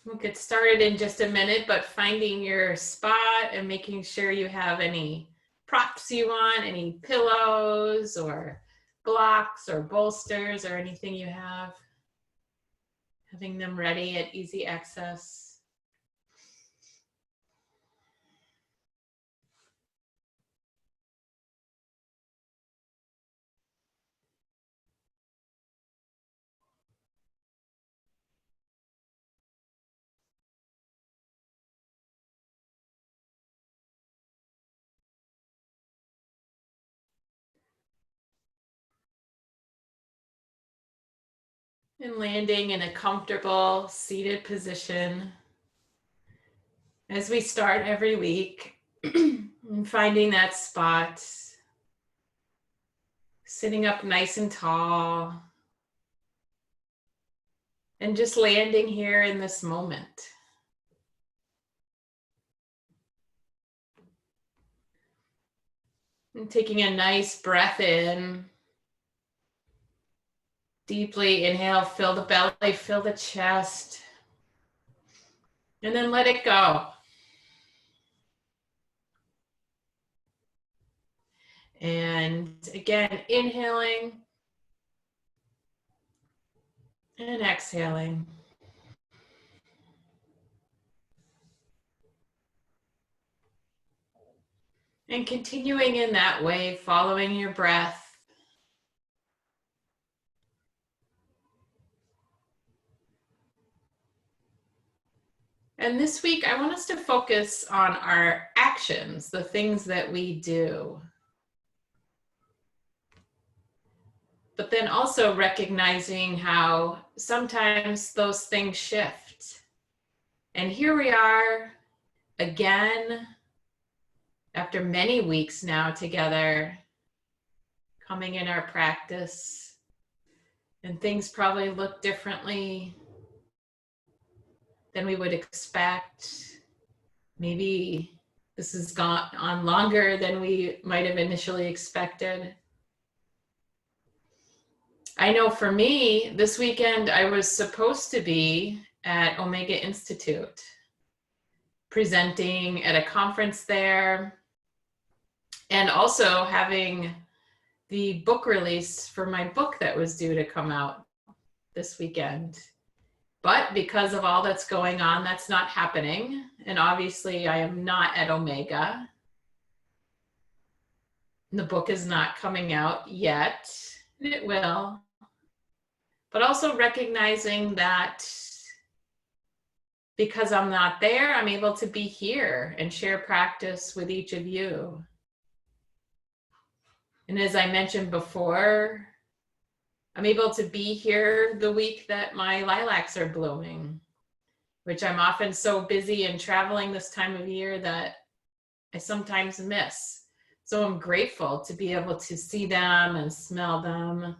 We'll get started in just a minute, but finding your spot and making sure you have any props you want, any pillows or blocks or bolsters or anything you have, having them ready at easy access. And landing in a comfortable seated position as we start every week. And finding that spot, sitting up nice and tall, and just landing here in this moment. And taking a nice breath in. Deeply inhale, fill the belly, fill the chest. And then let it go. And again, inhaling and exhaling. And continuing in that way, following your breath. And this week, I want us to focus on our actions, the things that we do. But then also recognizing how sometimes those things shift. And here we are again, after many weeks now together, coming in our practice, and things probably look differently than we would expect. Maybe this has gone on longer than we might have initially expected. I know for me, this weekend I was supposed to be at Omega Institute, presenting at a conference there, and also having the book release for my book that was due to come out this weekend. But because of all that's going on, that's not happening. And obviously I am not at Omega. The book is not coming out yet. It will. But also recognizing that because I'm not there, I'm able to be here and share practice with each of you. And as I mentioned before, I'm able to be here the week that my lilacs are blooming, which I'm often so busy and traveling this time of year that I sometimes miss. So I'm grateful to be able to see them and smell them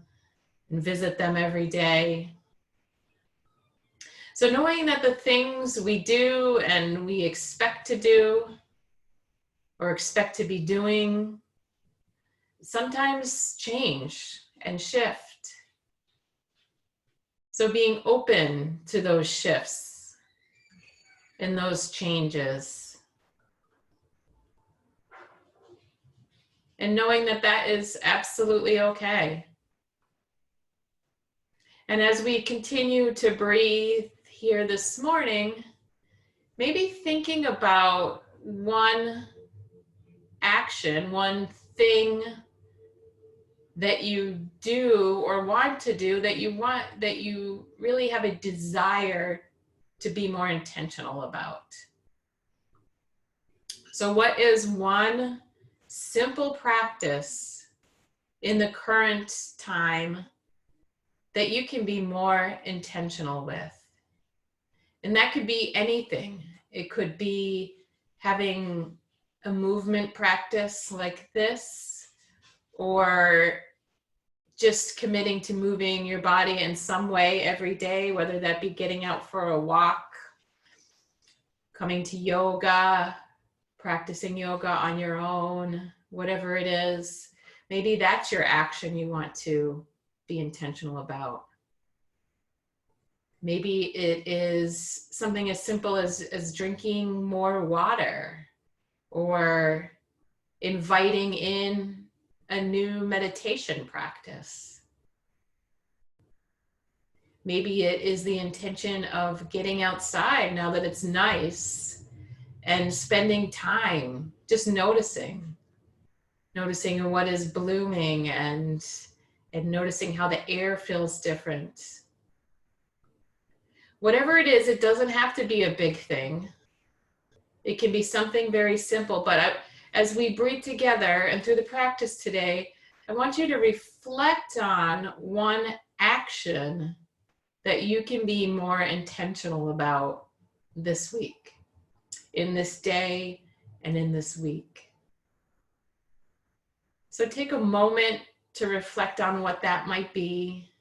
and visit them every day. So knowing that the things we do and we expect to do or expect to be doing sometimes change and shift. So being open to those shifts and those changes. And knowing that that is absolutely okay. And as we continue to breathe here this morning, maybe thinking about one action, one thing that you do or want to do that you really have a desire to be more intentional about. So what is one simple practice in the current time that you can be more intentional with? And that could be anything. It could be having a movement practice like this, or just committing to moving your body in some way every day, whether that be getting out for a walk, coming to yoga, practicing yoga on your own, whatever it is. Maybe that's your action you want to be intentional about. Maybe it is something as simple as drinking more water, or inviting in a new meditation practice. Maybe it is the intention of getting outside now that it's nice and spending time just noticing what is blooming and noticing how the air feels different. Whatever it is, it doesn't have to be a big thing. It can be something very simple, but as we breathe together and through the practice today, I want you to reflect on one action that you can be more intentional about this week, in this day, and in this week. So take a moment to reflect on what that might be.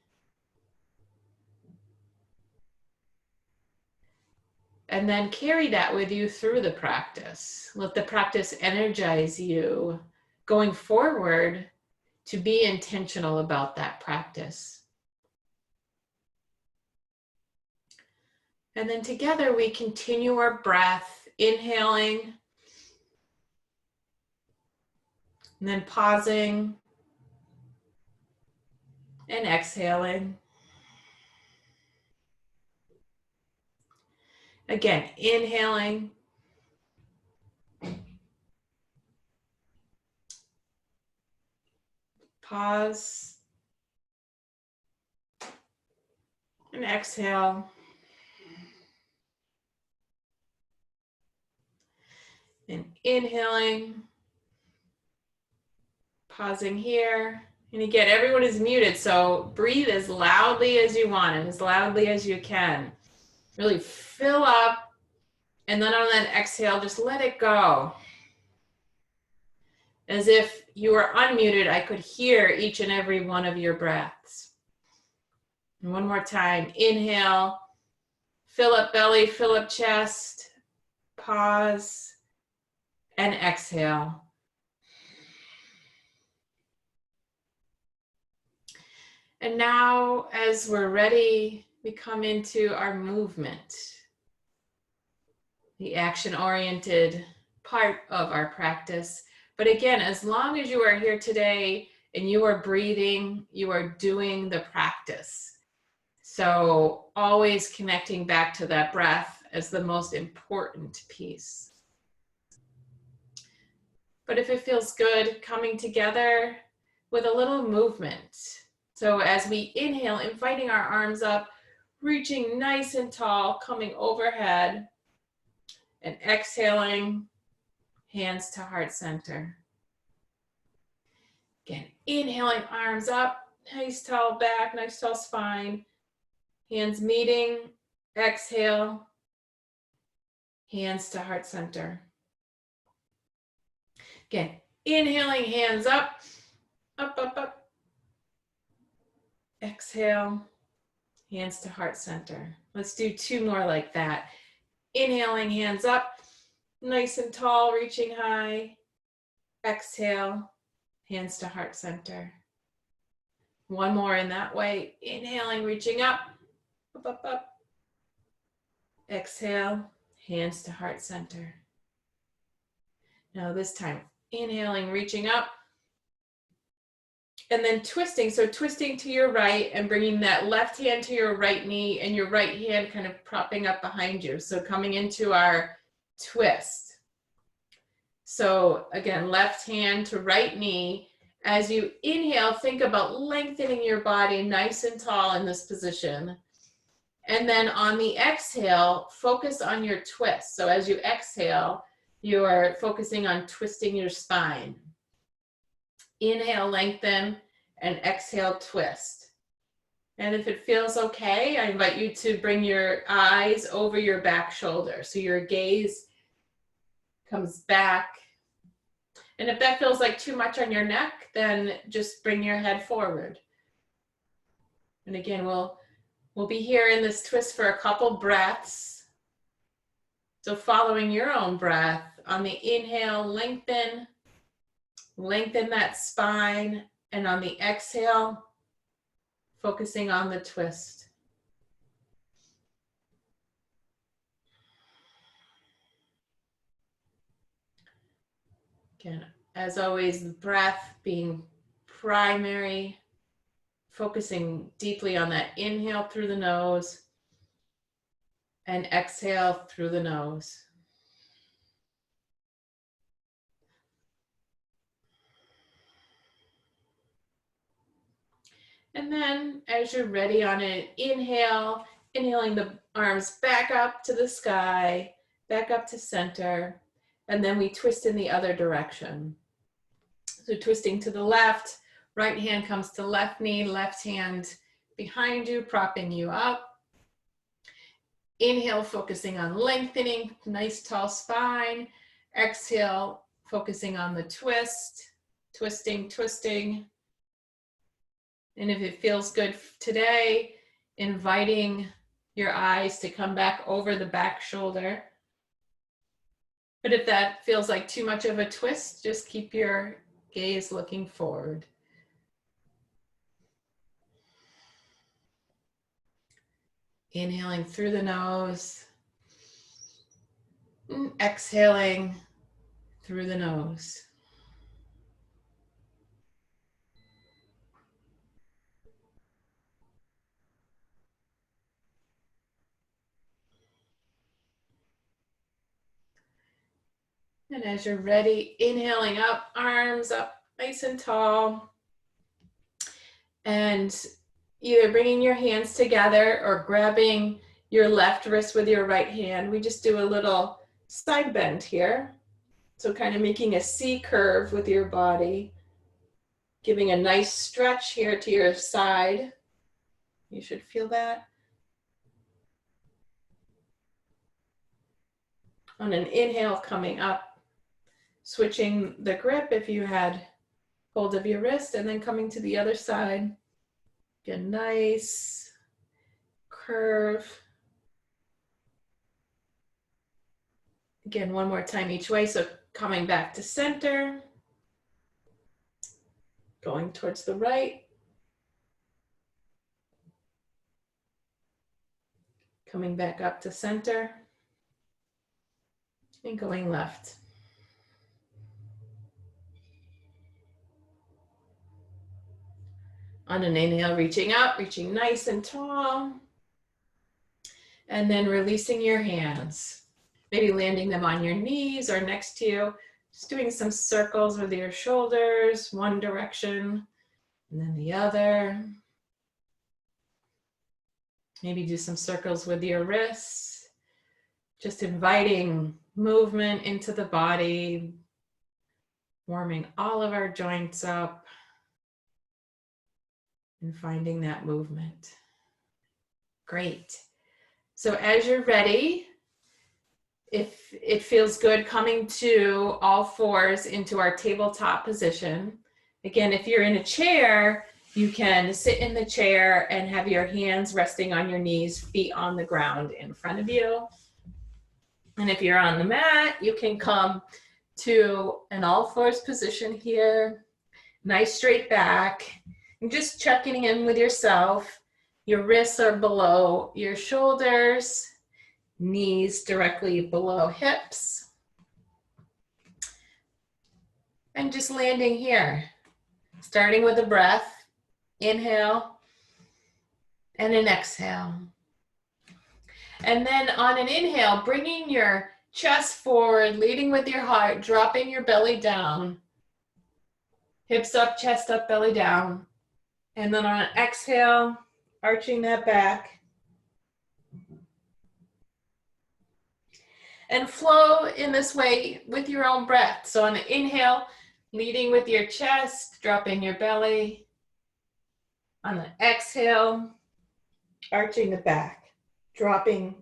And then carry that with you through the practice. Let the practice energize you going forward to be intentional about that practice. And then together we continue our breath, inhaling, and then pausing and exhaling. Again, inhaling. Pause. And exhale. And inhaling. Pausing here. And again, everyone is muted, so breathe as loudly as you want and as loudly as you can. Really fill up, and then on that exhale, just let it go. As if you were unmuted, I could hear each and every one of your breaths. And one more time, inhale, fill up belly, fill up chest, pause, and exhale. And now, as we're ready, we come into our movement, the action-oriented part of our practice. But again, as long as you are here today and you are breathing, you are doing the practice. So always connecting back to that breath as the most important piece. But if it feels good, coming together with a little movement. So as we inhale, inviting our arms up, reaching nice and tall, coming overhead, and exhaling, hands to heart center. Again, inhaling, arms up, nice tall back, nice tall spine, hands meeting, exhale, hands to heart center. Again, inhaling, hands up, up, up, up. Exhale, hands to heart center. Let's do two more like that. Inhaling, hands up, nice and tall, reaching high. Exhale, hands to heart center. One more in that way. Inhaling, reaching up, up, up, up. Exhale, hands to heart center. Now this time, inhaling, reaching up, and then twisting. So twisting to your right and bringing that left hand to your right knee and your right hand kind of propping up behind you. So coming into our twist. So again, left hand to right knee. As you inhale, think about lengthening your body nice and tall in this position. And then on the exhale, focus on your twist. So as you exhale, you are focusing on twisting your spine. Inhale, lengthen, and exhale, twist. And if it feels okay, I invite you to bring your eyes over your back shoulder. So your gaze comes back. And if that feels like too much on your neck, then just bring your head forward. And again, we'll be here in this twist for a couple breaths. So following your own breath, on the inhale, lengthen that spine, and on the exhale, focusing on the twist. Again, as always, the breath being primary, focusing deeply on that inhale through the nose and exhale through the nose. And then as you're ready on an inhale, inhaling the arms back up to the sky, back up to center, and then we twist in the other direction. So twisting to the left, right hand comes to left knee, left hand behind you, propping you up. Inhale, focusing on lengthening, nice tall spine. Exhale, focusing on the twist, twisting, twisting. And if it feels good today, inviting your eyes to come back over the back shoulder. But if that feels like too much of a twist, just keep your gaze looking forward. Inhaling through the nose, and exhaling through the nose. And as you're ready, inhaling up, arms up nice and tall. And either bringing your hands together or grabbing your left wrist with your right hand. We just do a little side bend here. So kind of making a C curve with your body, giving a nice stretch here to your side. You should feel that. On an inhale, coming up, switching the grip if you had hold of your wrist, and then coming to the other side. Get a nice curve. Again, one more time each way. So coming back to center, going towards the right, coming back up to center, and going left. On an inhale, reaching up, reaching nice and tall, and then releasing your hands. Maybe landing them on your knees or next to you. Just doing some circles with your shoulders, one direction and then the other. Maybe do some circles with your wrists. Just inviting movement into the body, warming all of our joints up and finding that movement. Great. So as you're ready, if it feels good, coming to all fours into our tabletop position. Again, if you're in a chair, you can sit in the chair and have your hands resting on your knees, feet on the ground in front of you. And if you're on the mat, you can come to an all fours position here. Nice straight back. And just checking in with yourself. Your wrists are below your shoulders. Knees directly below hips. And just landing here. Starting with a breath. Inhale. And an exhale. And then on an inhale, bringing your chest forward, leading with your heart, dropping your belly down. Hips up, chest up, belly down. And then on an exhale, arching that back. And flow in this way with your own breath. So on the inhale, leading with your chest, dropping your belly. On the exhale, arching the back, dropping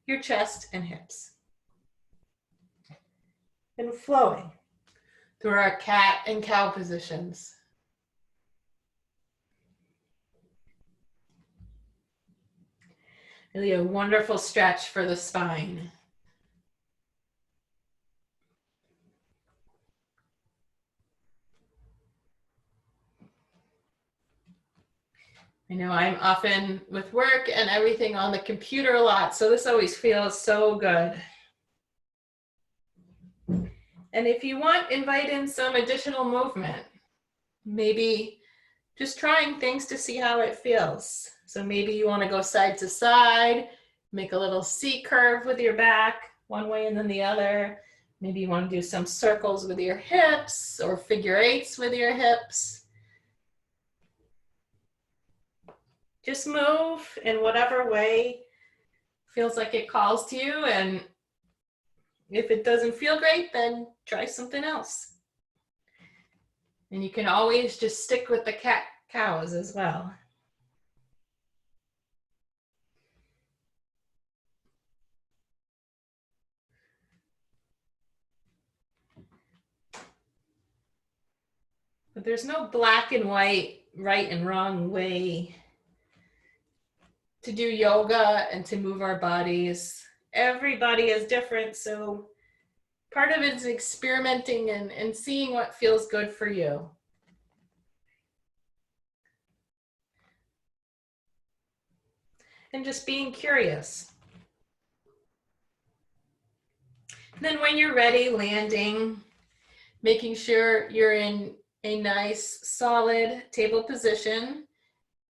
your chest and hips. And flowing through our cat and cow positions. Really a wonderful stretch for the spine. I know I'm often with work and everything on the computer a lot, so this always feels so good. And if you want, invite in some additional movement. Maybe just trying things to see how it feels. So maybe you want to go side to side, make a little C curve with your back, one way and then the other. Maybe you want to do some circles with your hips or figure eights with your hips. Just move in whatever way feels like it calls to you, and if it doesn't feel great, then try something else. And you can always just stick with the cat-cows as well. But there's no black and white, right and wrong way to do yoga and to move our bodies. Everybody is different, so part of it is experimenting and seeing what feels good for you. And just being curious. And then when you're ready, landing, making sure you're in a nice, solid table position.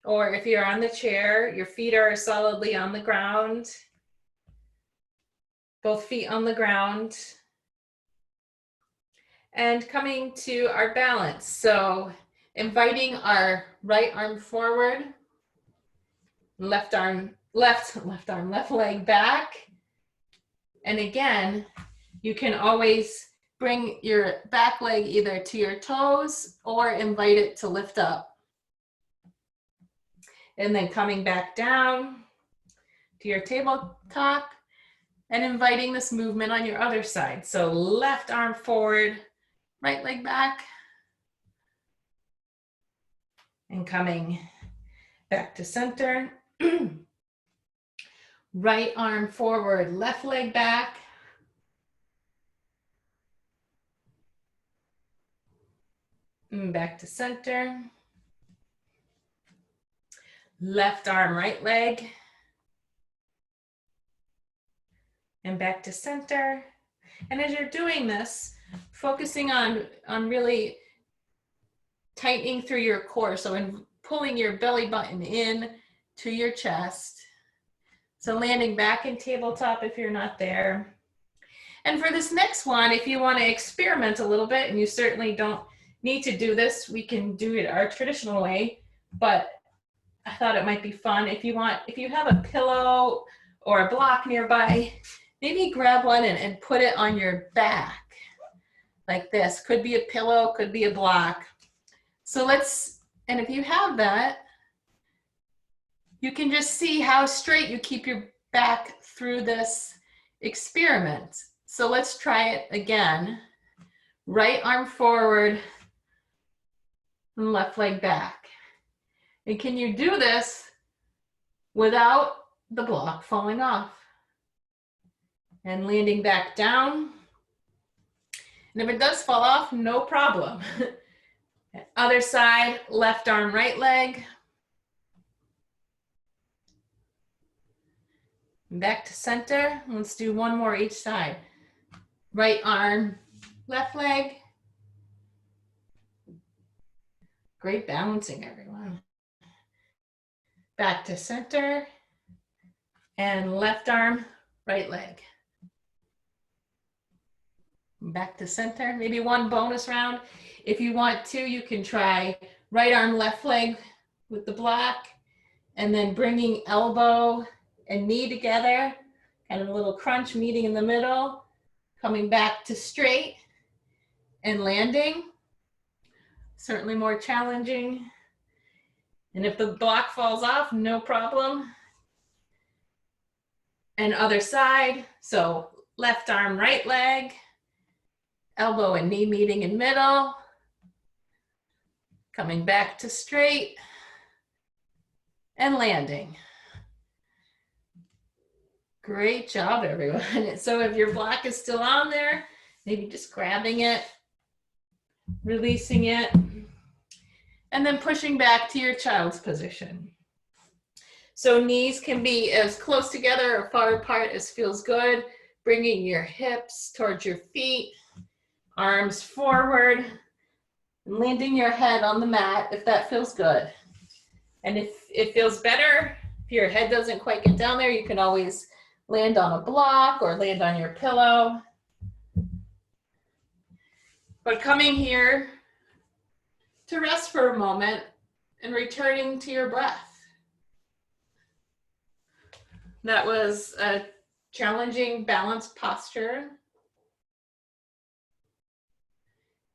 Or if you're on the chair, your feet are solidly on the ground. Both feet on the ground. And coming to our balance. So inviting our right arm forward, left leg back. And again, you can always bring your back leg either to your toes or invite it to lift up. And then coming back down to your tabletop and inviting this movement on your other side. So left arm forward, right leg back, and coming back to center. Right arm forward, left leg back. And back to center. Left arm, right leg. And back to center. And as you're doing this, focusing on really tightening through your core. So in pulling your belly button in to your chest. So landing back in tabletop if you're not there. And for this next one, if you want to experiment a little bit, and you certainly don't need to do this, we can do it our traditional way, but I thought it might be fun. If you have a pillow or a block nearby, maybe grab one and put it on your back like this. Could be a pillow, could be a block. So and if you have that, you can just see how straight you keep your back through this experiment. So let's try it again. Right arm forward and left leg back. And can you do this without the block falling off? And landing back down. And if it does fall off, no problem. Other side, left arm, right leg. Back to center. Let's do one more each side. Right arm, left leg. Great balancing, everyone. Back to center. And left arm, right leg. Back to center. Maybe one bonus round. If you want to, you can try right arm, left leg with the block, and then bringing elbow and knee together, kind of a little crunch meeting in the middle, coming back to straight and landing. Certainly more challenging. And if the block falls off, no problem. And other side, so left arm, right leg, elbow and knee meeting in middle, coming back to straight and landing. Great job, everyone. So if your block is still on there, maybe just grabbing it, releasing it, and then pushing back to your child's position. So knees can be as close together or far apart as feels good, bringing your hips towards your feet, arms forward, and landing your head on the mat if that feels good. And if it feels better, if your head doesn't quite get down there, you can always land on a block or land on your pillow. But coming here to rest for a moment and returning to your breath. That was a challenging balanced posture.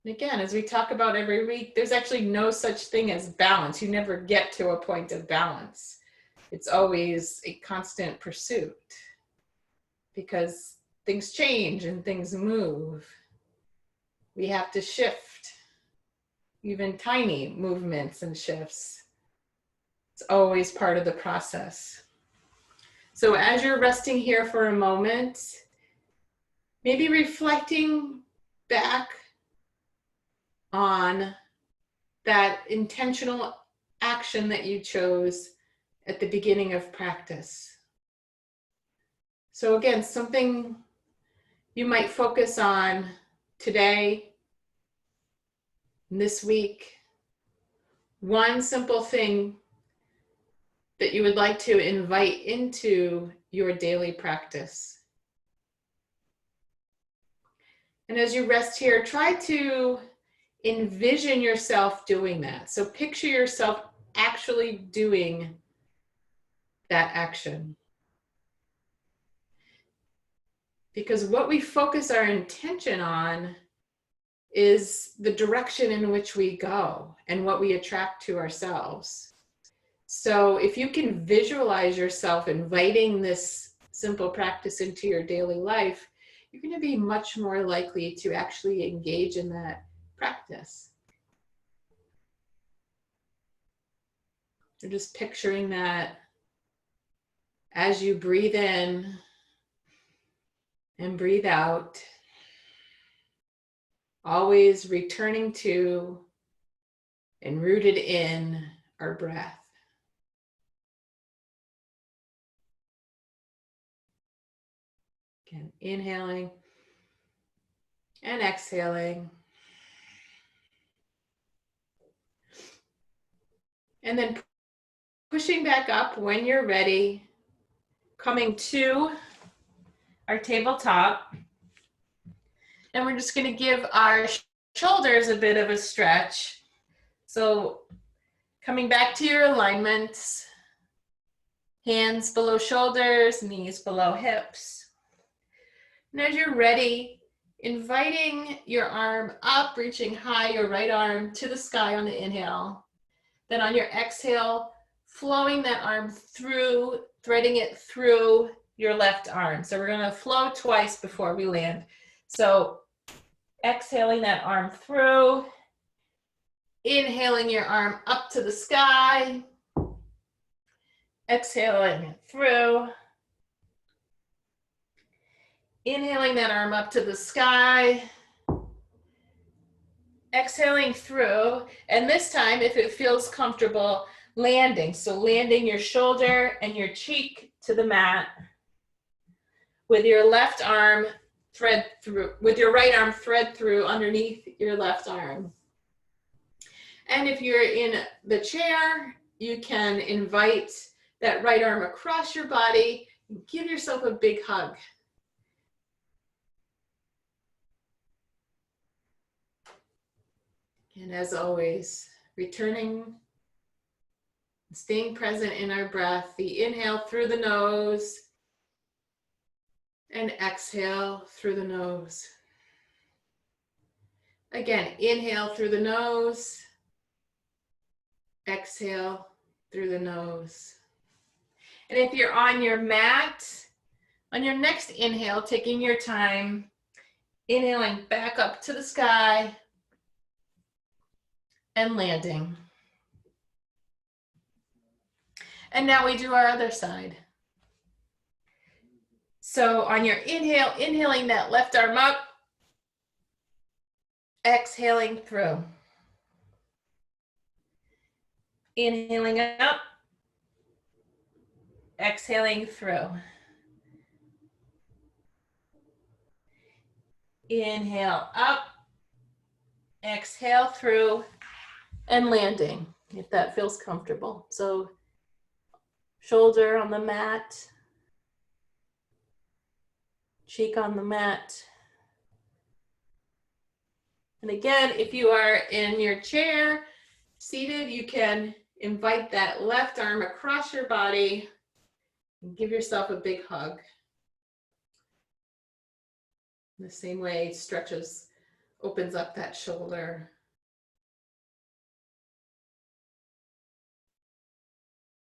And again, as we talk about every week, there's actually no such thing as balance. You never get to a point of balance. It's always a constant pursuit because things change and things move. We have to shift, even tiny movements and shifts. It's always part of the process. So as you're resting here for a moment, maybe reflecting back on that intentional action that you chose at the beginning of practice. So again, something you might focus on today, this week, one simple thing that you would like to invite into your daily practice. And as you rest here, try to envision yourself doing that. So picture yourself actually doing that action. Because what we focus our intention on is the direction in which we go and what we attract to ourselves. So if you can visualize yourself inviting this simple practice into your daily life, you're going to be much more likely to actually engage in that practice. You're just picturing that as you breathe in and breathe out, always returning to and rooted in our breath. Again, inhaling and exhaling. And then pushing back up when you're ready, coming to our tabletop. And we're just going to give our shoulders a bit of a stretch. So coming back to your alignments, hands below shoulders, knees below hips. And as you're ready, inviting your arm up, reaching high, your right arm to the sky on the inhale. Then on your exhale, flowing that arm through, threading it through your left arm. So we're going to flow twice before we land. So exhaling that arm through, inhaling your arm up to the sky, exhaling through, inhaling that arm up to the sky, exhaling through, and this time, if it feels comfortable, landing. So landing your shoulder and your cheek to the mat with your left arm thread through, with your right arm thread through underneath your left arm. And if you're in the chair, you can invite that right arm across your body, give yourself a big hug. And as always, returning, staying present in our breath, the inhale through the nose and exhale through the nose. Again, inhale through the nose, exhale through the nose. And if you're on your mat, on your next inhale, taking your time, inhaling back up to the sky, and landing. And now we do our other side. So on your inhale, inhaling that left arm up, exhaling through. Inhaling up, exhaling through. Inhale up, Exhale through and landing, if that feels comfortable. So shoulder on the mat, cheek on the mat. And again, if you are in your chair, seated, you can invite that left arm across your body and give yourself a big hug. In the same way, stretches, opens up that shoulder.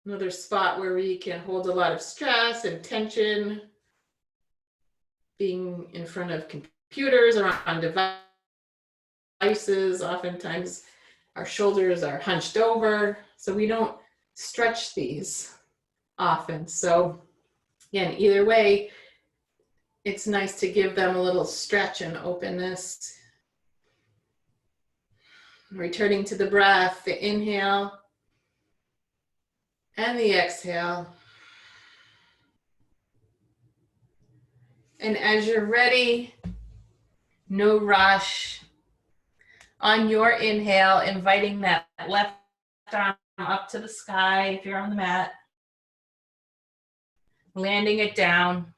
Another spot where we can hold a lot of stress and tension, being in front of computers or on devices. Oftentimes our shoulders are hunched over, so we don't stretch these often. So again, either way, it's nice to give them a little stretch and openness. Returning to the breath, the inhale and the exhale. And as you're ready, no rush. On your inhale, inviting that left arm up to the sky if you're on the mat. Landing it down.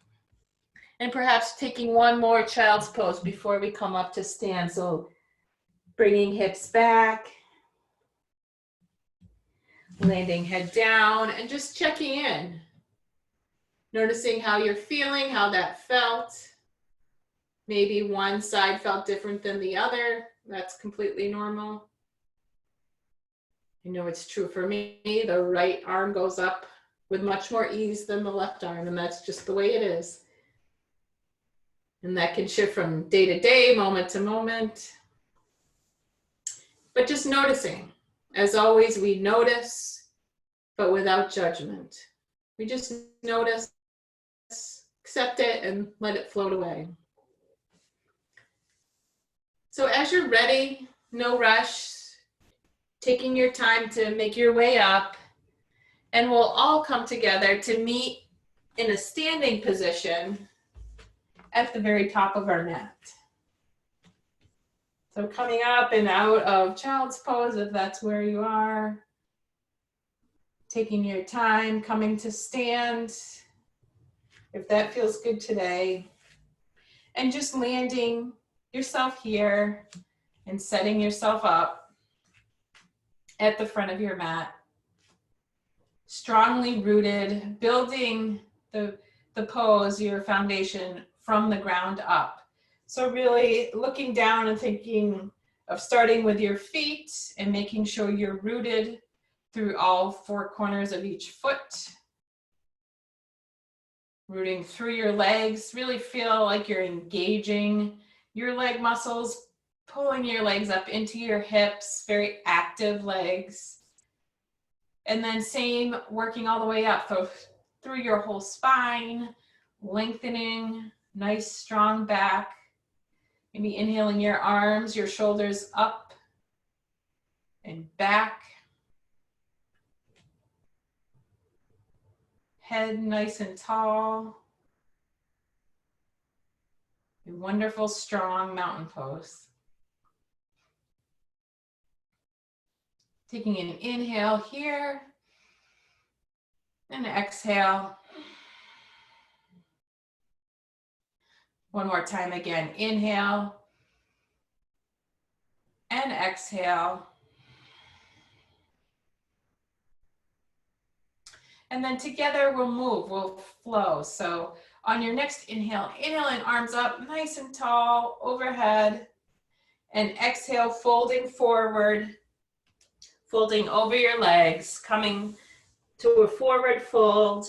And perhaps taking one more child's pose before we come up to stand. So bringing hips back. Landing head down and just checking in. Noticing how you're feeling, how that felt. Maybe one side felt different than the other. That's completely normal. I know it's true for me. The right arm goes up with much more ease than the left arm, and that's just the way it is. And that can shift from day to day, moment to moment. But just noticing. As always, we notice, but without judgment. We just notice, accept it, and let it float away. So as you're ready, no rush, taking your time to make your way up, and we'll all come together to meet in a standing position at the very top of our mat. So coming up and out of child's pose, if that's where you are. Taking your time, coming to stand, if that feels good today. And just landing yourself here and setting yourself up at the front of your mat. Strongly rooted, building the pose, your foundation from the ground up. So really looking down and thinking of starting with your feet and making sure you're rooted through all four corners of each foot. Rooting through your legs, really feel like you're engaging your leg muscles, pulling your legs up into your hips, very active legs. And then same, working all the way up through your whole spine, lengthening, nice strong back. Maybe inhaling your arms, your shoulders up and back. Head nice and tall. A wonderful, strong mountain pose. Taking an inhale here and exhale. One more time again, inhale and exhale. And then together we'll move, we'll flow. So on your next inhale, inhaling arms up nice and tall overhead, and exhale, folding forward, folding over your legs, coming to a forward fold.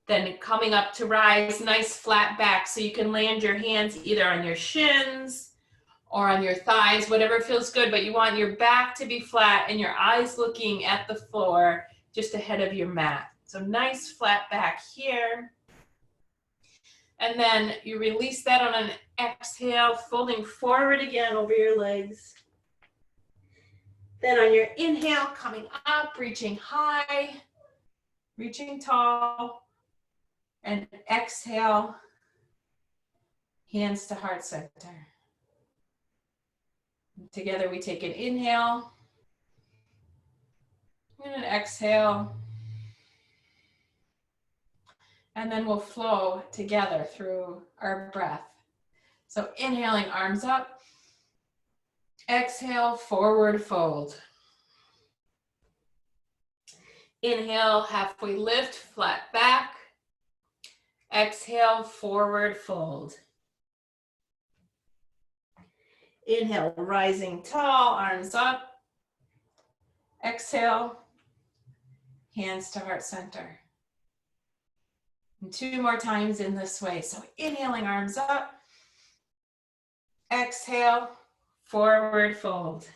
Then coming up to rise, nice flat back, so you can land your hands either on your shins or on your thighs, whatever feels good, but you want your back to be flat and your eyes looking at the floor just ahead of your mat. So nice flat back here. And then you release that on an exhale, folding forward again over your legs. Then on your inhale, coming up, reaching high, reaching tall. And exhale, hands to heart center. Together we take an inhale and an exhale. And then we'll flow together through our breath. So inhaling, arms up. Exhale, forward fold. Inhale, halfway lift, flat back. Exhale, forward fold. Inhale, rising tall, arms up. Exhale, hands to heart center. And 2 more times in this way. So inhaling, arms up. Exhale, forward fold.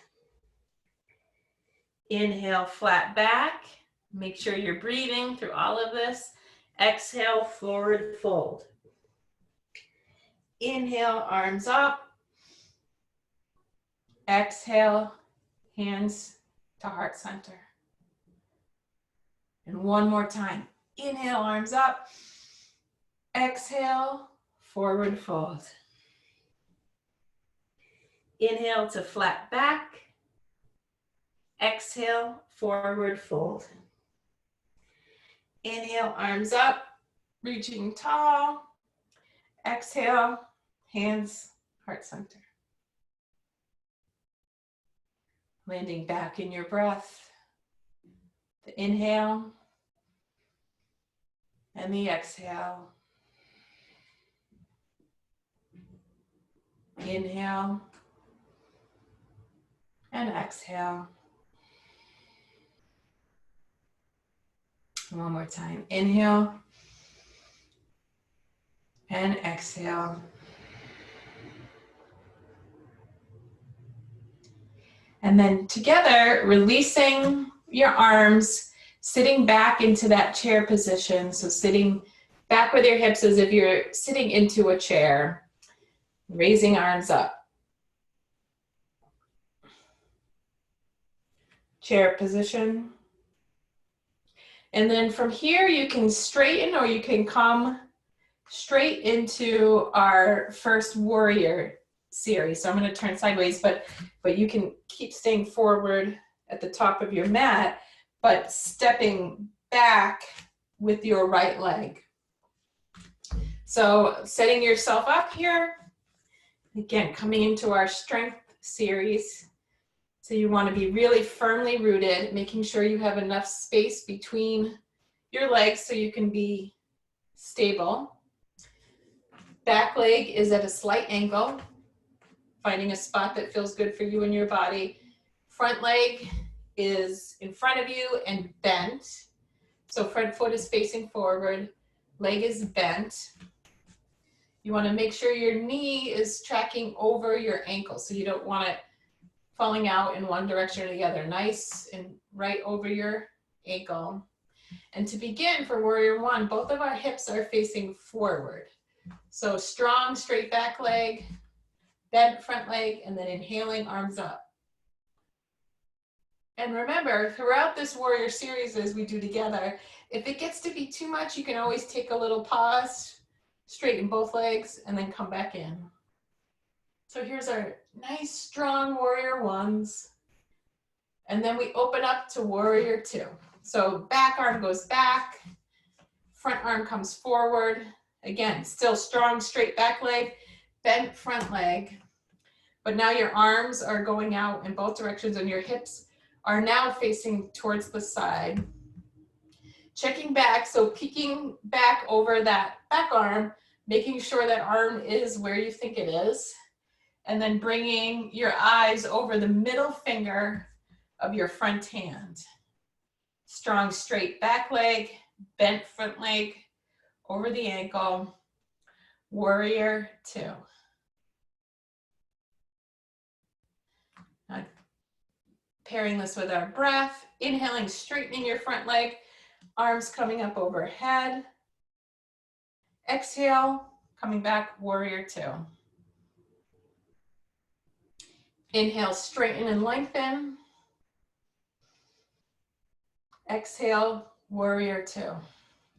Inhale, flat back. Make sure you're breathing through all of this. Exhale, forward fold. Inhale, arms up. Exhale, hands to heart center. And 1 more time. Inhale, arms up. Exhale, forward fold. Inhale to flat back. Exhale, forward fold. Inhale, arms up, reaching tall. Exhale, hands, heart center. Landing back in your breath. The inhale and the exhale. Inhale and exhale. 1 more time. Inhale and exhale. And then together, releasing your arms, sitting back into that chair position. So sitting back with your hips as if you're sitting into a chair, raising arms up. Chair position. And then from here, you can straighten or you can come straight into our first warrior series. So I'm going to turn sideways, but you can keep staying forward at the top of your mat, but stepping back with your right leg. So setting yourself up here, again, coming into our strength series. So you want to be really firmly rooted, making sure you have enough space between your legs so you can be stable. Back leg is at a slight angle, finding a spot that feels good for you and your body. Front leg is in front of you and bent. So front foot is facing forward, leg is bent. You want to make sure your knee is tracking over your ankle, so you don't want it falling out in one direction or the other. Nice and right over your ankle. And to begin for Warrior One, both of our hips are facing forward. So strong, straight back leg, bent front leg, and then inhaling, arms up. And remember, throughout this Warrior series as we do together, if it gets to be too much, you can always take a little pause, straighten both legs, and then come back in. So here's our nice, strong Warrior Ones. And then we open up to Warrior Two. So back arm goes back, front arm comes forward. Again, still strong, straight back leg, bent front leg. But now your arms are going out in both directions and your hips are now facing towards the side. Checking back, so peeking back over that back arm, making sure that arm is where you think it is. And then bringing your eyes over the middle finger of your front hand. Strong straight back leg, bent front leg, over the ankle, Warrior Two. Now, pairing this with our breath, inhaling, straightening your front leg, arms coming up overhead. Exhale, coming back, Warrior Two. Inhale, straighten and lengthen. Exhale, Warrior Two.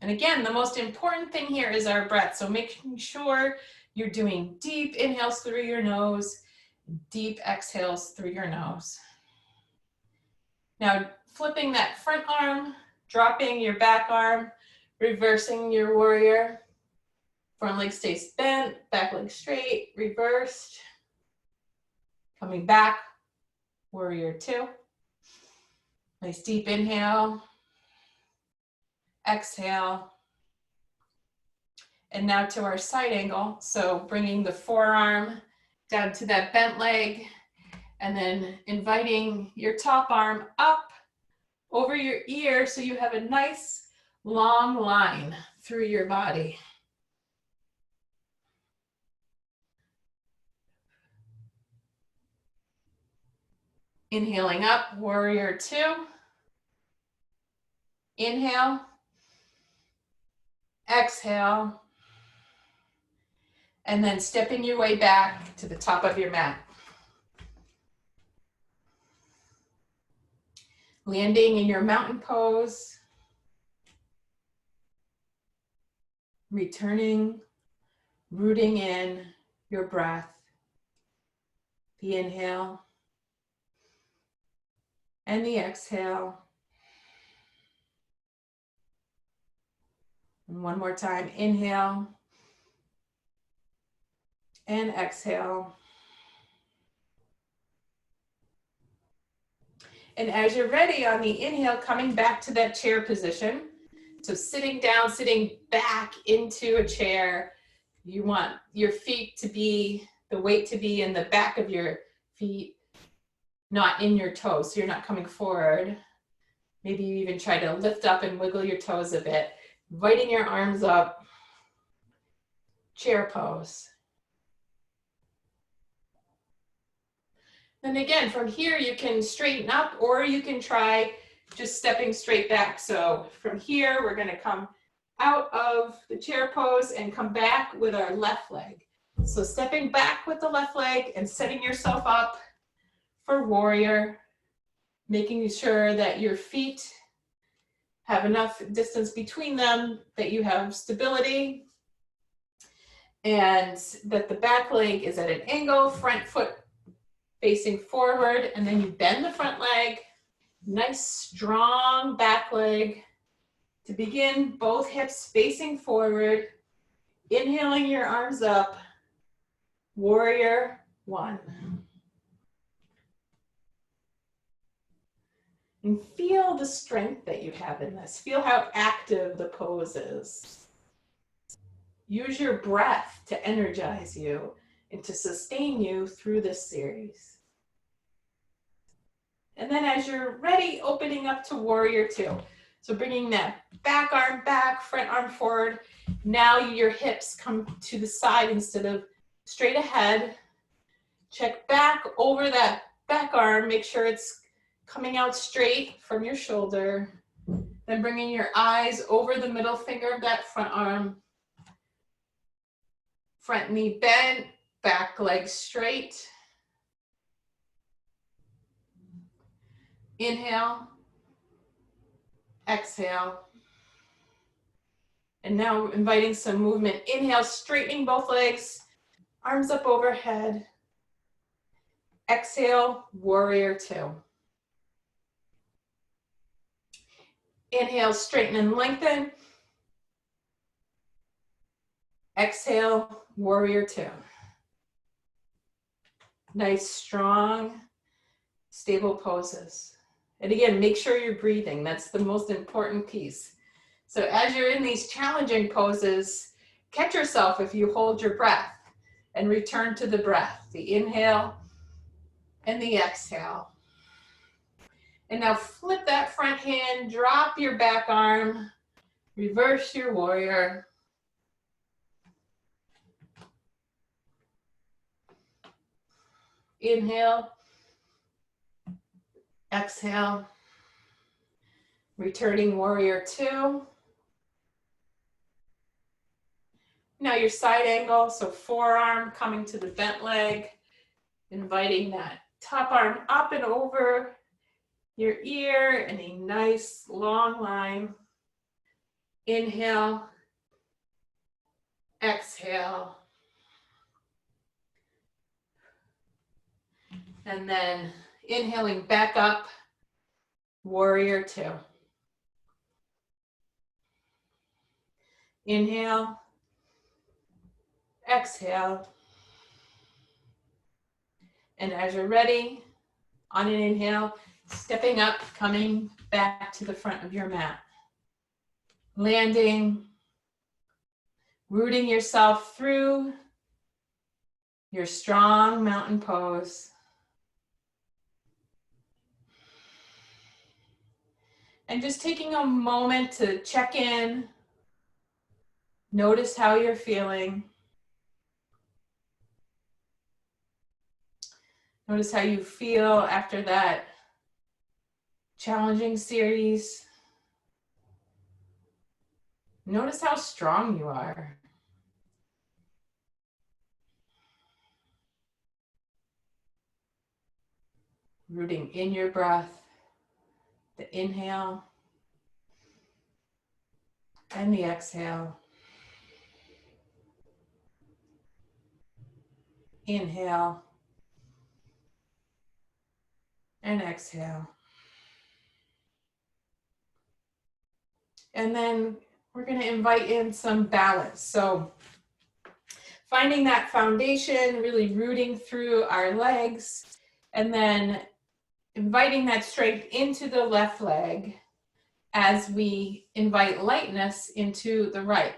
And again, the most important thing here is our breath. So making sure you're doing deep inhales through your nose Deep exhales through your nose. Now flipping that front arm, dropping your back arm, reversing your warrior. Front leg stays bent, back leg straight, reversed. Coming back, warrior two. Nice deep inhale. Exhale. And now to our side angle. So bringing the forearm down to that bent leg, and then inviting your top arm up over your ear so you have a nice long line through your body. Inhaling up, warrior two. Inhale. Exhale. And then stepping your way back to the top of your mat. Landing in your mountain pose. Returning, rooting in your breath. The inhale and the exhale. And one more time, inhale and exhale. And as you're ready on the inhale, coming back to that chair position. So sitting down, sitting back into a chair. You want your feet to be, the weight to be in the back of your feet, not in your toes. So you're not coming forward. Maybe you even try to lift up and wiggle your toes a bit. Inviting your arms up, chair pose. And again, from here, you can straighten up or you can try just stepping straight back. So from here, we're gonna come out of the chair pose and come back with our left leg. So stepping back with the left leg and setting yourself up for warrior, making sure that your feet have enough distance between them, that you have stability, and that the back leg is at an angle, front foot facing forward, and then you bend the front leg, nice strong back leg. To begin, both hips facing forward, inhaling your arms up, warrior one. And feel the strength that you have in this. Feel how active the pose is. Use your breath to energize you and to sustain you through this series. And then as you're ready, opening up to warrior two. So bringing that back arm back, front arm forward. Now your hips come to the side instead of straight ahead. Check back over that back arm. Make sure it's coming out straight from your shoulder. Then bringing your eyes over the middle finger of that front arm. Front knee bent, back leg straight. Inhale. Exhale. And now inviting some movement. Inhale, straightening both legs, arms up overhead. Exhale, warrior two. Inhale, straighten and lengthen. Exhale, warrior two. Nice, strong, stable poses. And again, make sure you're breathing. That's the most important piece. So as you're in these challenging poses, catch yourself if you hold your breath and return to the breath, the inhale and the exhale. And now flip that front hand, drop your back arm, reverse your warrior. Inhale, exhale, returning warrior two. Now your side angle, so forearm coming to the bent leg, inviting that top arm up and over your ear in a nice long line. Inhale, exhale. And then inhaling back up, warrior two. Inhale, exhale. And as you're ready, on an inhale, stepping up, coming back to the front of your mat. Landing, rooting yourself through your strong mountain pose. And just taking a moment to check in, notice how you're feeling. Notice how you feel after that challenging series. Notice how strong you are. Rooting in your breath, the inhale and the exhale. Inhale and exhale. And then we're going to invite in some balance. So finding that foundation, really rooting through our legs, and then inviting that strength into the left leg as we invite lightness into the right.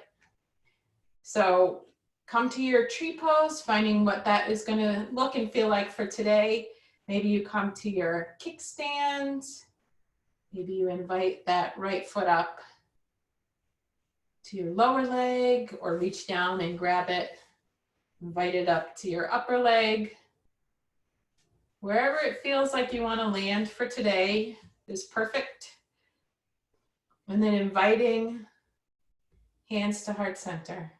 So come to your tree pose, finding what that is going to look and feel like for today. Maybe you come to your kickstand. Maybe you invite that right foot up to your lower leg, or reach down and grab it. Invite it up to your upper leg. Wherever it feels like you want to land for today is perfect. And then inviting hands to heart center.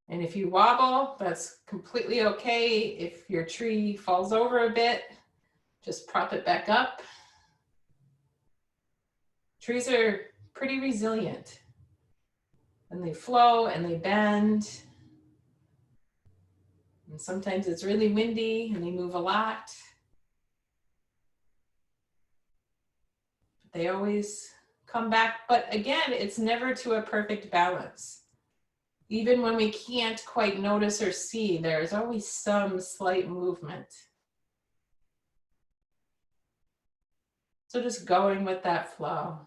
And if you wobble, that's completely okay. If your tree falls over a bit, just prop it back up. Trees are pretty resilient, and they flow and they bend. And sometimes it's really windy and they move a lot. They always come back, but again, it's never to a perfect balance. Even when we can't quite notice or see, there's always some slight movement. So just going with that flow.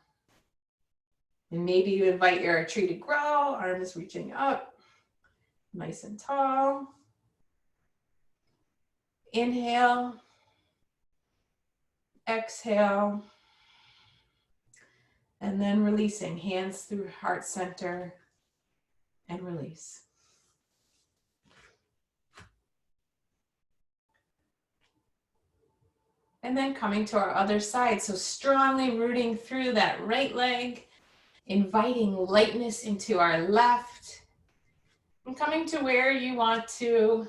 And maybe you invite your tree to grow, arms reaching up, nice and tall. Inhale, exhale, and then releasing, hands through heart center and release. And then coming to our other side, so strongly rooting through that right leg, inviting lightness into our left, and coming to where you want to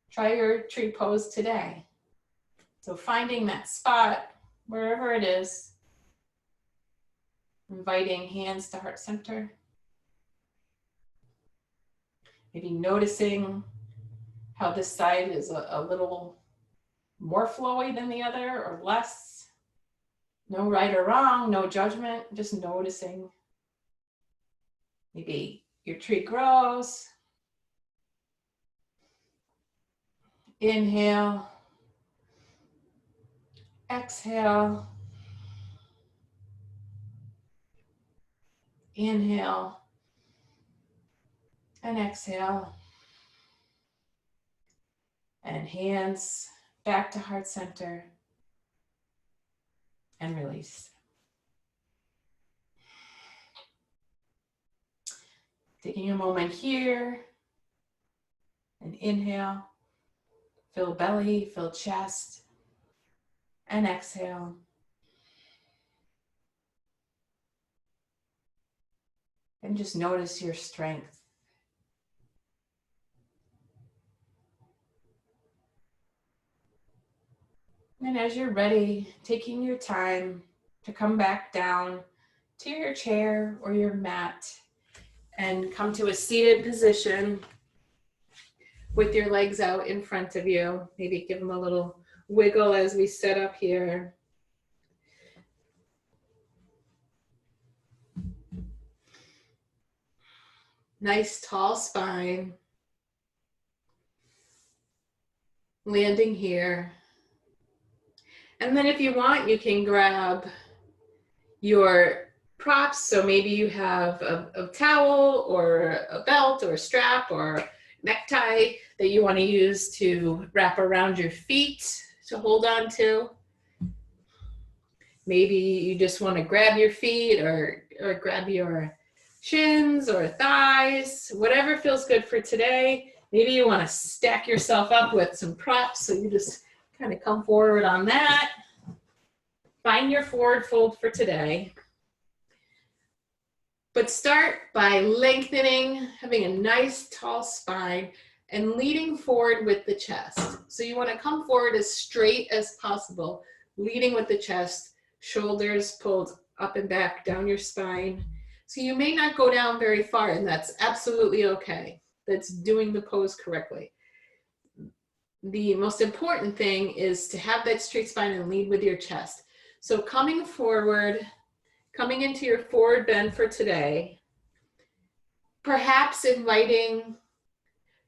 try your tree pose today. So finding that spot, wherever it is, inviting hands to heart center. Maybe noticing how this side is a little more flowy than the other or less. No right or wrong, no judgment, just noticing. Maybe your tree grows. Inhale, exhale, inhale, and exhale. And hands back to heart center and release. Taking a moment here and inhale, fill belly, fill chest, and exhale. And just notice your strength. And as you're ready, taking your time to come back down to your chair or your mat and come to a seated position with your legs out in front of you. Maybe give them a little wiggle as we set up here. Nice tall spine. Landing here. And then if you want, you can grab your props. So maybe you have a towel or a belt or a strap or necktie that you want to use to wrap around your feet to hold on to. Maybe you just want to grab your feet or grab your shins or thighs, whatever feels good for today. Maybe you want to stack yourself up with some props, so you just kind of come forward on that. Find your forward fold for today. But start by lengthening, having a nice tall spine, and leading forward with the chest. So you want to come forward as straight as possible, leading with the chest, shoulders pulled up and back down your spine. So you may not go down very far, and that's absolutely okay. That's doing the pose correctly. The most important thing is to have that straight spine and lead with your chest. So coming forward, coming into your forward bend for today, perhaps inviting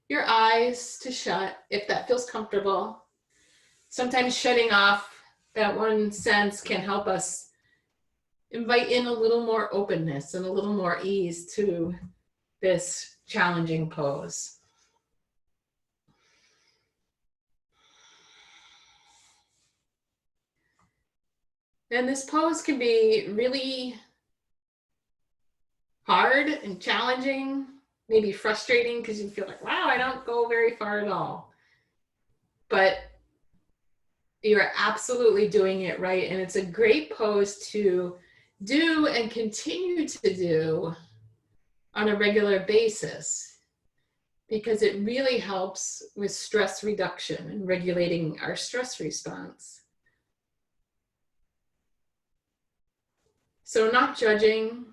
your eyes to shut if that feels comfortable. Sometimes shutting off that one sense can help us invite in a little more openness and a little more ease to this challenging pose. And this pose can be really hard and challenging, maybe frustrating because you feel like, wow, I don't go very far at all. But you're absolutely doing it right. And it's a great pose to do and continue to do on a regular basis, because it really helps with stress reduction and regulating our stress response. So not judging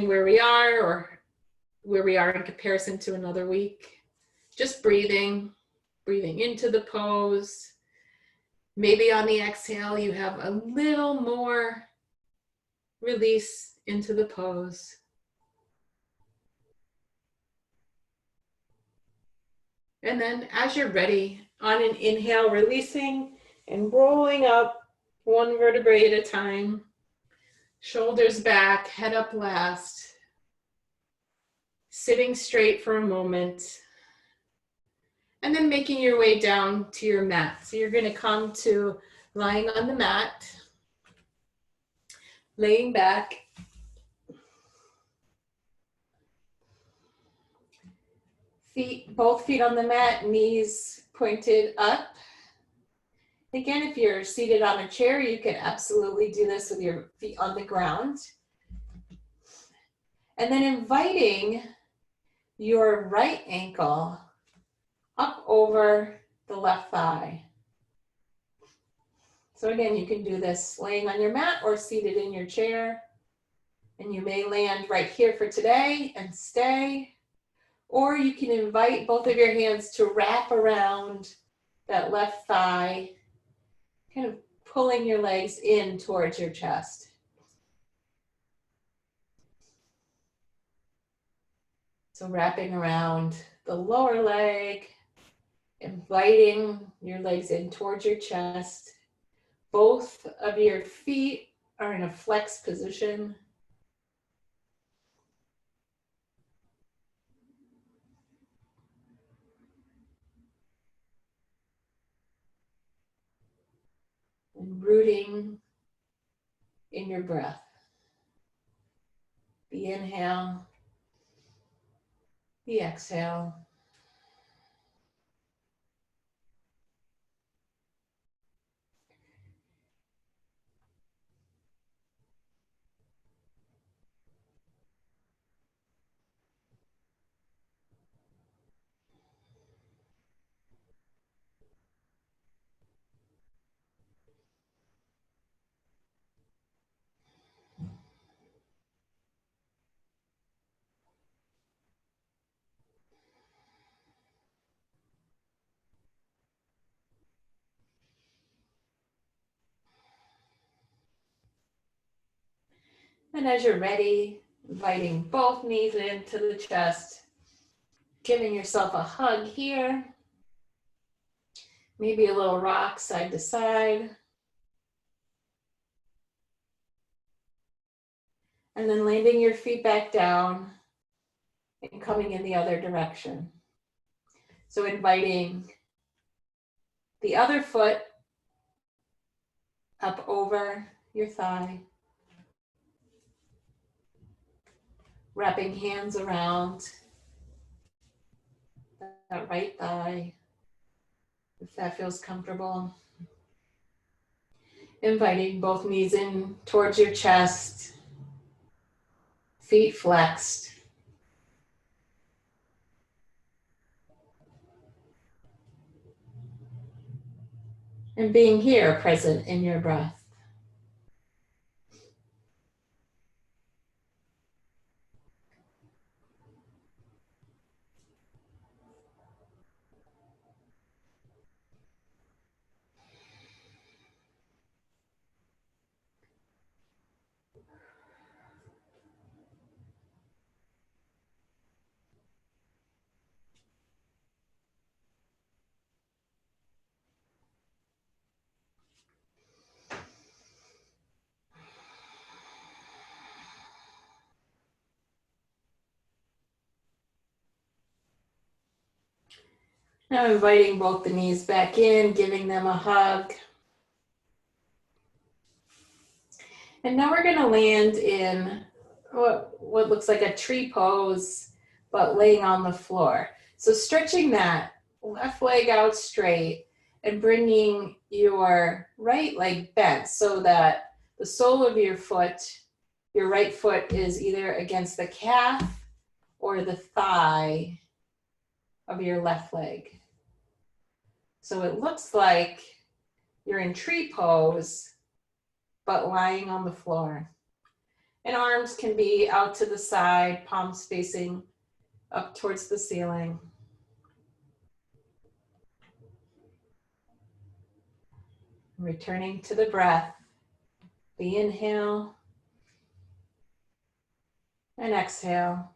where we are or where we are in comparison to another week. Just breathing into the pose. Maybe on the exhale, you have a little more release into the pose. And then as you're ready, on an inhale, releasing and rolling up one vertebrae at a time. Shoulders back, head up last. Sitting straight for a moment. And then making your way down to your mat. So you're going to come to lying on the mat, laying back. Both feet on the mat, knees pointed up. Again, if you're seated on a chair, you can absolutely do this with your feet on the ground. And then inviting your right ankle up over the left thigh. So again, you can do this laying on your mat or seated in your chair. And you may land right here for today and stay. Or you can invite both of your hands to wrap around that left thigh, kind of pulling your legs in towards your chest. So wrapping around the lower leg, inviting your legs in towards your chest. Both of your feet are in a flex position. And rooting in your breath. The inhale, the exhale. And as you're ready, inviting both knees into the chest, giving yourself a hug here. Maybe a little rock side to side. And then landing your feet back down and coming in the other direction. So inviting the other foot up over your thigh. Wrapping hands around that right thigh, if that feels comfortable. Inviting both knees in towards your chest, feet flexed. And being here, present in your breath. Now inviting both the knees back in, giving them a hug. And now we're going to land in what looks like a tree pose, but laying on the floor. So stretching that left leg out straight and bringing your right leg bent so that the sole of your foot, your right foot, is either against the calf or the thigh of your left leg. So it looks like you're in tree pose, but lying on the floor. And arms can be out to the side, palms facing up towards the ceiling. Returning to the breath, the inhale and exhale.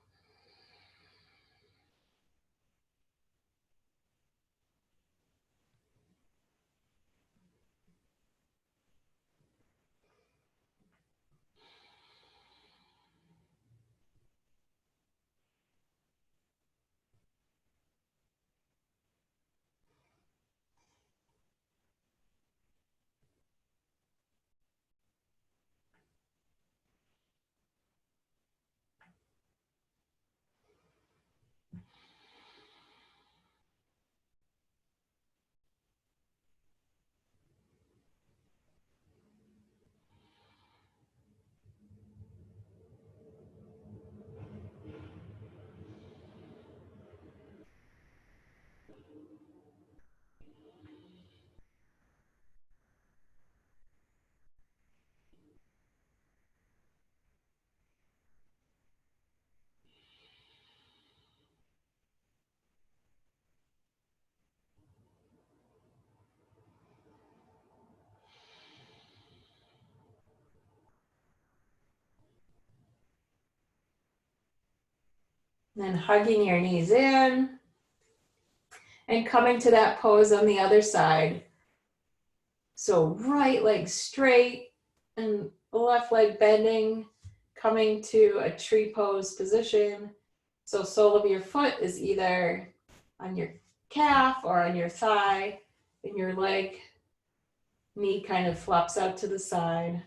Then hugging your knees in and coming to that pose on the other side. So right leg straight and left leg bending, coming to a tree pose position. So sole of your foot is either on your calf or on your thigh, and your leg, knee kind of flops out to the side,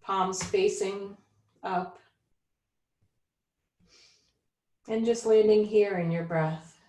palms facing up. And just landing here in your breath.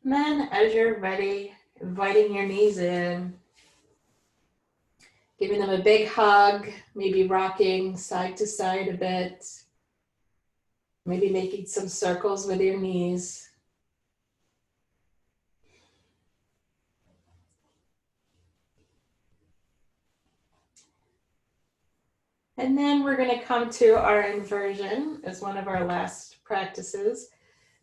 And then as you're ready, inviting your knees in, giving them a big hug, maybe rocking side to side a bit, maybe making some circles with your knees. And then we're going to come to our inversion as one of our last practices.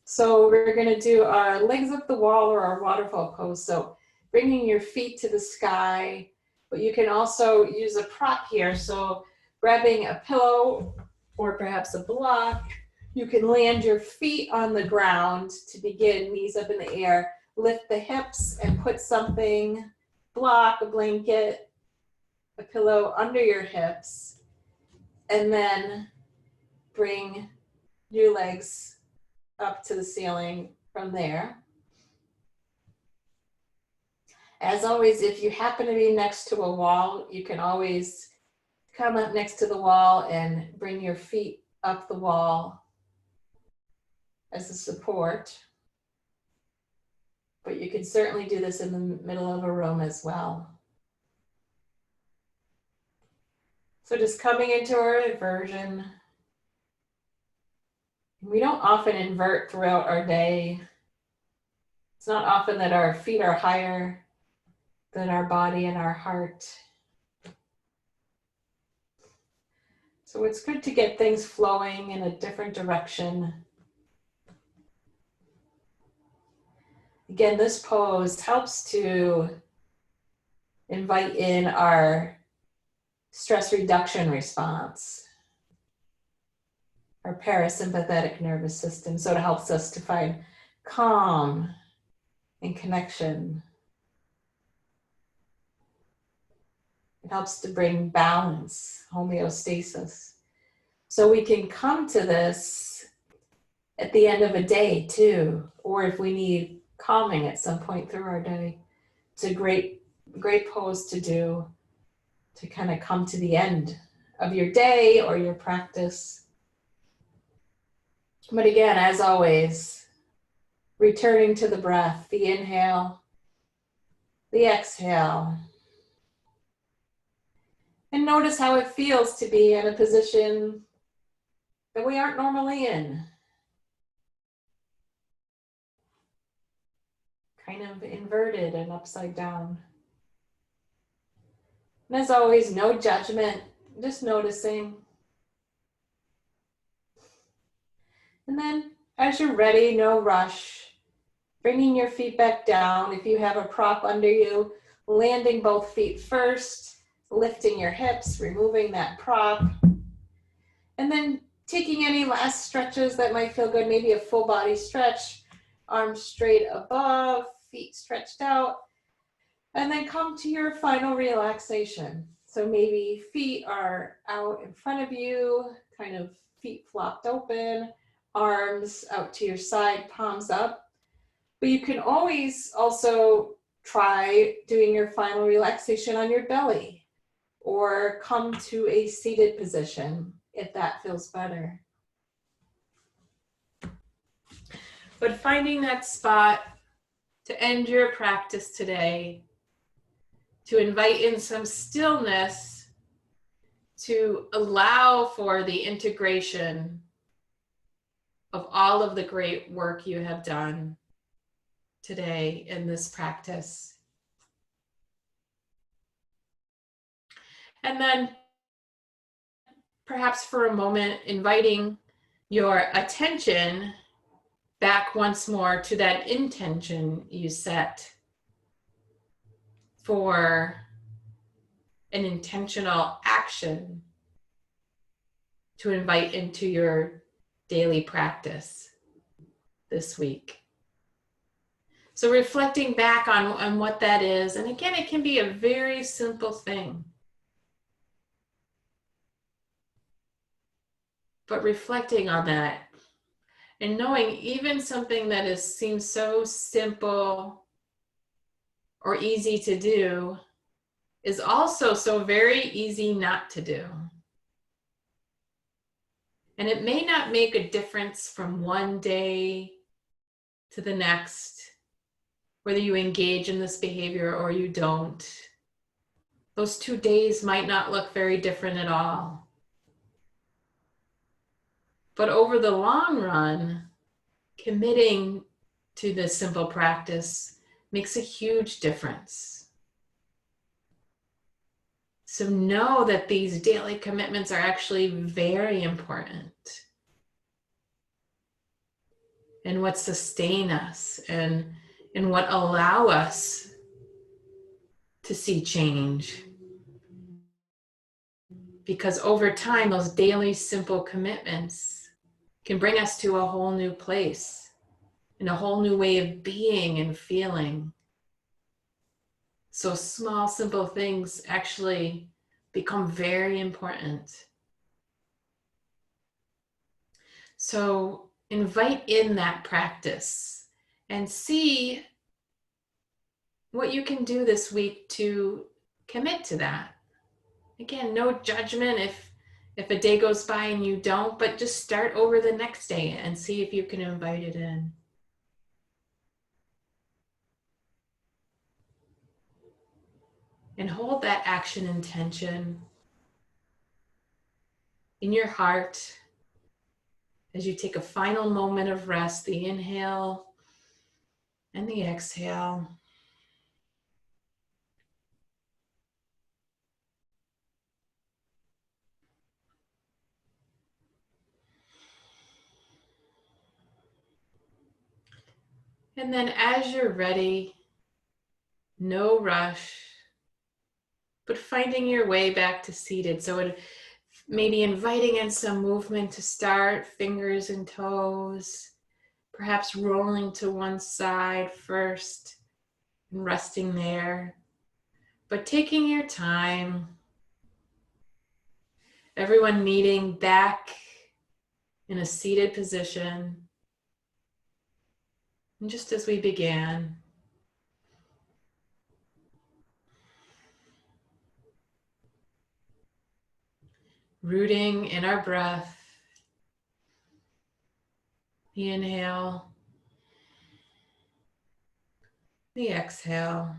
So we're going to do our legs up the wall or our waterfall pose. So bringing your feet to the sky, but you can also use a prop here. So grabbing a pillow or perhaps a block, you can land your feet on the ground to begin, knees up in the air, lift the hips and put something, block, a blanket, a pillow under your hips. And then bring your legs up to the ceiling from there. As always, if you happen to be next to a wall, you can always come up next to the wall and bring your feet up the wall as a support. But you can certainly do this in the middle of a room as well. So just coming into our inversion. We don't often invert throughout our day. It's not often that our feet are higher than our body and our heart. So it's good to get things flowing in a different direction. Again, this pose helps to invite in our stress reduction response, our parasympathetic nervous system. So it helps us to find calm and connection. It helps to bring balance, homeostasis. So we can come to this at the end of a day too, or if we need calming at some point through our day. It's a great pose to do to kind of come to the end of your day or your practice. But again, as always, returning to the breath, the inhale, the exhale. And notice how it feels to be in a position that we aren't normally in. Kind of inverted and upside down. And as always, no judgment, just noticing. And then as you're ready, no rush, bringing your feet back down. If you have a prop under you, landing both feet first, lifting your hips, removing that prop. And then taking any last stretches that might feel good, maybe a full body stretch, arms straight above, feet stretched out. And then come to your final relaxation. So maybe feet are out in front of you, kind of feet flopped open, arms out to your side, palms up. But you can always also try doing your final relaxation on your belly or come to a seated position if that feels better. But finding that spot to end your practice today, to invite in some stillness, to allow for the integration of all of the great work you have done today in this practice. And then perhaps for a moment, inviting your attention back once more to that intention you set for an intentional action to invite into your daily practice this week. So reflecting back on what that is, and again, it can be a very simple thing. But reflecting on that and knowing even something that seems so simple or easy to do is also so very easy not to do. And it may not make a difference from one day to the next, whether you engage in this behavior or you don't. Those 2 days might not look very different at all. But over the long run, committing to this simple practice makes a huge difference. So know that these daily commitments are actually very important, and what sustain us and what allow us to see change. Because over time, those daily simple commitments can bring us to a whole new place and a whole new way of being and feeling. So small, simple things actually become very important. So invite in that practice and see what you can do this week to commit to that. Again, no judgment if a day goes by and you don't, but just start over the next day and see if you can invite it in. And hold that action intention in your heart as you take a final moment of rest, the inhale and the exhale. And then as you're ready, no rush, but finding your way back to seated. So maybe inviting in some movement to start, fingers and toes, perhaps rolling to one side first and resting there, but taking your time. Everyone meeting back in a seated position. And just as we began, rooting in our breath, the inhale, the exhale.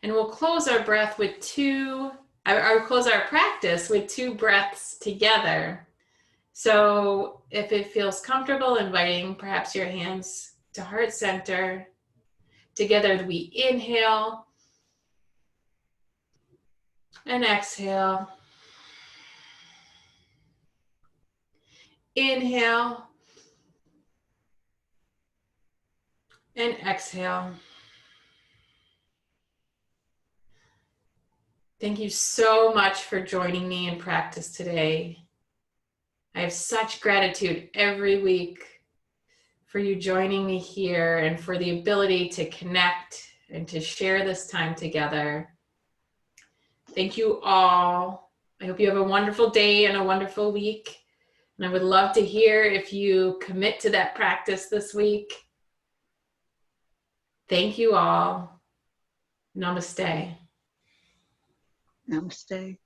And we'll close our breath with close our practice with 2 breaths together. So if it feels comfortable, inviting perhaps your hands to heart center. Together we inhale and exhale. Inhale and exhale. Thank you so much for joining me in practice today. I have such gratitude every week for you joining me here and for the ability to connect and to share this time together. Thank you all. I hope you have a wonderful day and a wonderful week. And I would love to hear if you commit to that practice this week. Thank you all. Namaste. Namaste.